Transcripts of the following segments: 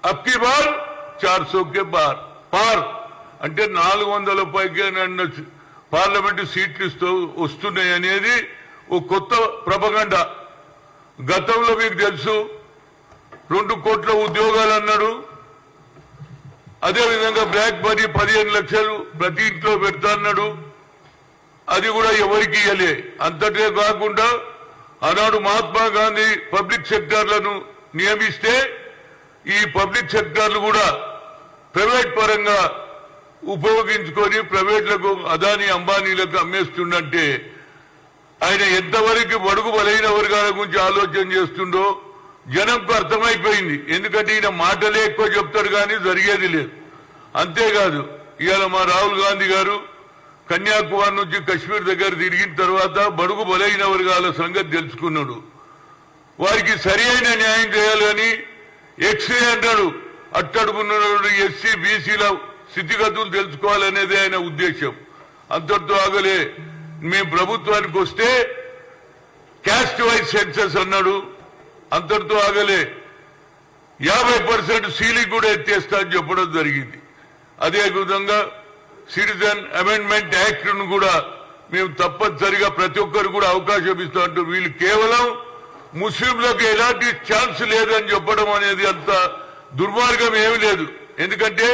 अब की बार 400 के पार అంటే 400 పైకి నన్ను పార్లమెంటు సీట్లు వస్తున్నాయి అనేది ఒక కొత్త ప్రపగండా. గతంలో మీకు తెలుసు 2 కోట్ల ఉద్యోగాలు అన్నాడు. అదేవిధంగా బ్లాక్ మనీ 15 లక్షలు ప్రతి ఇంట్లో పెడతా అన్నాడు. అది కూడా ఎవరికి ఇవ్వలే. అంతటే కాకుండా ఆనాడు మహాత్మా గాంధీ పబ్లిక్ సెక్టార్లను నియమిస్తే ఈ పబ్లిక్ సెక్టార్లు కూడా ప్రైవేట్ పరంగా ఉపయోగించుకొని ప్రైవేట్లకు అదానీ అంబానీలకు అమ్మేస్తుండంటే ఆయన ఎంతవరకు బడుగు బలైన వర్గాల గురించి ఆలోచన చేస్తుండో జనంకు అర్థమైపోయింది. ఎందుకంటే ఈయన మాటలే ఎక్కువ చెప్తాడు కానీ జరిగేది లేదు. అంతేకాదు ఇవాళ మా రాహుల్ గాంధీ గారు కన్యాకుమారి నుంచి కశ్మీర్ దగ్గర తిరిగిన తర్వాత బడుగు బలైన వర్గాల సంగతి తెలుసుకున్నాడు. వారికి సరి అయిన న్యాయం చేయాలని ఎక్స్రే అంటాడు. అట్టడుగున్నాడు ఎస్సీ బీసీల స్థితిగతులు తెలుసుకోవాలనేది ఆయన ఉద్దేశం. అంతటితో ఆగలే. మేము ప్రభుత్వానికి వస్తే క్యాస్ట్ వైజ్ సెన్సస్ అన్నాడు. అంతటితో ఆగలే. 50% సీలింగ్ కూడా ఎత్తేస్తా అని చెప్పడం జరిగింది. అదే విధంగా సిటిజన్ అమెండ్మెంట్ యాక్ట్ ను కూడా మేము తప్పనిసరిగా ప్రతి ఒక్కరు కూడా అవకాశం ఇస్తా అంటూ వీళ్ళు కేవలం ముస్లింలకు ఎలాంటి ఛాన్స్ లేదని చెప్పడం అనేది అంత దుర్మార్గం ఏమీ లేదు. ఎందుకంటే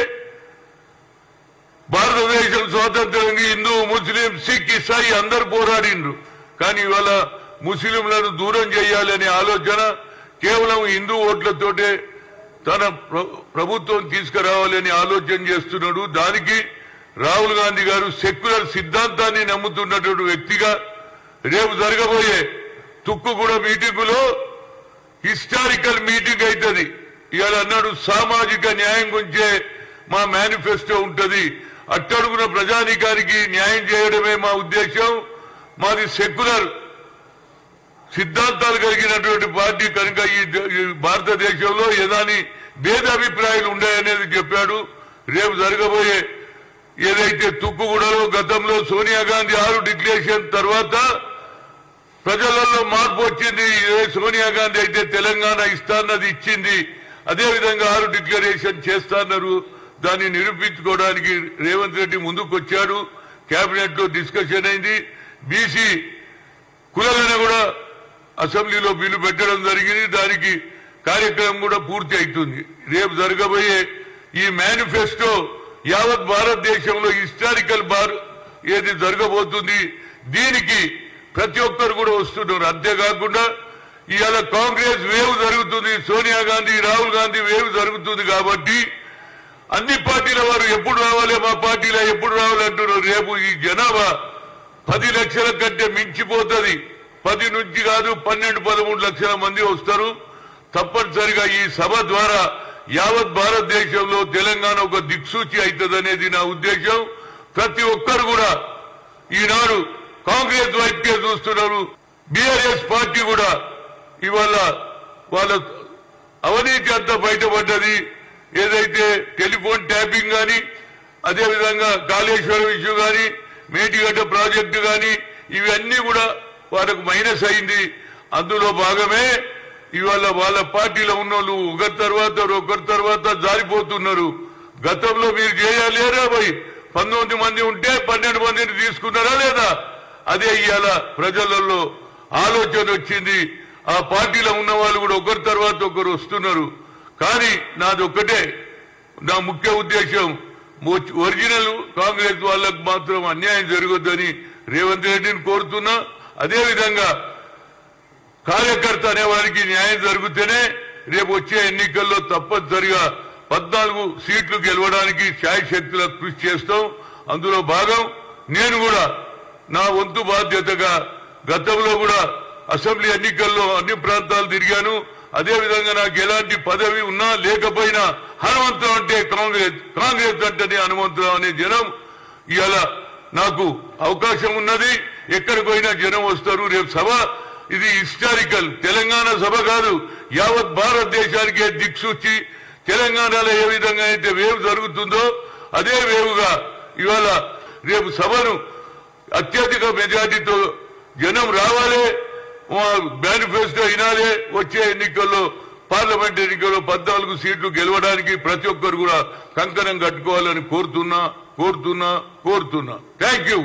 భారతదేశం స్వాతంత్రంగా హిందూ ముస్లిం సిక్ ఇసాయి అందరు పోరాడిండ్రు. కానీ ఇవాళ ముస్లింలను దూరం చేయాలనే ఆలోచన కేవలం హిందూ ఓట్లతోటే తన ప్రభుత్వం తీసుకురావాలని ఆలోచన చేస్తున్నాడు. దానికి రాహుల్ గాంధీ గారు సెక్యులర్ సిద్ధాంతాన్ని నమ్ముతున్నటువంటి వ్యక్తిగా రేపు జరగబోయే తుక్కుగూడ మీటింగులో హిస్టారికల్ మీటింగ్ అవుతుంది. ఇవాళ అన్నాడు సామాజిక న్యాయం గురించే మా మేనిఫెస్టో ఉంటది. అట్టడుగున ప్రజానీకానికి న్యాయం చేయడమే మా ఉద్దేశం. మాది సెక్యులర్ సిద్ధాంతాలు కలిగినటువంటి పార్టీ కనుక ఈ భారతదేశంలో ఏదాని భేదాభిప్రాయాలు ఉన్నాయనేది చెప్పాడు. రేపు జరగబోయే ఏదైతే తుక్కుగూడలో గతంలో సోనియా గాంధీ 6 డిక్లరేషన్ తర్వాత ప్రజలలో మార్పు వచ్చింది. సోనియా గాంధీ అయితే తెలంగాణ ఇస్తాన్నది ఇచ్చింది. అదేవిధంగా 6 డిక్లరేషన్ చేస్తాన్నారు. దాన్ని నిరూపించుకోవడానికి రేవంత్ రెడ్డి ముందుకు వచ్చాడు. కేబినెట్ లో డిస్కషన్ అయింది. బీసీ కులగణ కూడా అసెంబ్లీలో బిల్లు పెట్టడం జరిగింది. దానికి కార్యక్రమం కూడా పూర్తి అవుతుంది. రేపు జరగబోయే ఈ మేనిఫెస్టో యావత్ భారతదేశంలో హిస్టారికల్ ఏది జరగబోతుంది. దీనికి ప్రతి ఒక్కరు కూడా వస్తున్నారు. అంతేకాకుండా ఇవాళ కాంగ్రెస్ వేవ్ జరుగుతుంది. సోనియా గాంధీ రాహుల్ గాంధీ వేవ్ జరుగుతుంది. కాబట్టి అన్ని పార్టీల వారు ఎప్పుడు రావాలి, మా పార్టీలో ఎప్పుడు రావాలంటున్నారు. రేపు ఈ జనాభా 10 లక్షల కంటే మించిపోతుంది. 10 నుంచి కాదు 12-13 లక్షల మంది వస్తారు. తప్పనిసరిగా ఈ సభ ద్వారా యావత్ భారతదేశంలో తెలంగాణ ఒక దిక్సూచి అవుతుందనేది నా ఉద్దేశం. ప్రతి ఒక్కరు కూడా ఈనాడు కాంగ్రెస్ వైపుకే చూస్తున్నారు. బీఆర్ఎస్ పార్టీ కూడా ఇవాళ వాళ్ళ అవినీతి అంతా బయటపడ్డది. ఏదైతే టెలిఫోన్ ట్యాపింగ్ కానీ అదేవిధంగా కాళేశ్వరం ఇష్యూ కానీ మేటిగడ్డ ప్రాజెక్టు కానీ ఇవన్నీ కూడా వాళ్ళకు మైనస్ అయింది. అందులో భాగమే ఇవాళ వాళ్ళ పార్టీలో ఉన్నోళ్ళు ఒకరి తర్వాత జారిపోతున్నారు. గతంలో మీరు చేయాలేరా భయ్ 19 మంది ఉంటే 12 మందిని తీసుకున్నారా లేదా? అదే ఇవాళ ప్రజలలో ఆలోచన వచ్చింది. ఆ పార్టీలో ఉన్న వాళ్ళు కూడా ఒకరి తర్వాత ఒకరు వస్తున్నారు. కానీ నాది ఒక్కటే, నా ముఖ్య ఉద్దేశం ఒరిజినల్ కాంగ్రెస్ వాళ్ళకు మాత్రం అన్యాయం జరగొద్దని రేవంత్ రెడ్డిని కోరుతున్నా. అదేవిధంగా కార్యకర్త అనే వారికి న్యాయం జరిగితేనే రేపు వచ్చే ఎన్నికల్లో తప్పనిసరిగా 14 సీట్లు గెలవడానికి శాయశక్తులకు కృషి చేస్తాం. అందులో భాగం నేను కూడా నా వంతు బాధ్యతగా గతంలో కూడా అసెంబ్లీ ఎన్నికల్లో అన్ని ప్రాంతాలు తిరిగాను. అదేవిధంగా నాకు ఎలాంటి పదవి ఉన్నా లేకపోయినా హనుమంతరావు అంటే కాంగ్రెస్ అంటేనే హనుమంతరావు అనే జనం ఇవాళ నాకు అవకాశం ఉన్నది. ఎక్కడికి పోయినా జనం వస్తారు. రేపు సభ ఇది హిస్టారికల్ తెలంగాణ సభ కాదు, యావత్ భారతదేశానికే దిక్సూచి. తెలంగాణలో ఏ విధంగా అయితే వేవ్ జరుగుతుందో అదే వేవుగా ఇవాళ రేపు సభను అత్యధిక మెజార్టీతో జనం రావాలి, మేనిఫెస్టో వినాలి. వచ్చే ఎన్నికల్లో పార్లమెంట్ ఎన్నికల్లో 14 సీట్లు గెలవడానికి ప్రతి ఒక్కరు కూడా కంకణం కట్టుకోవాలని కోరుతున్నా. Thank you.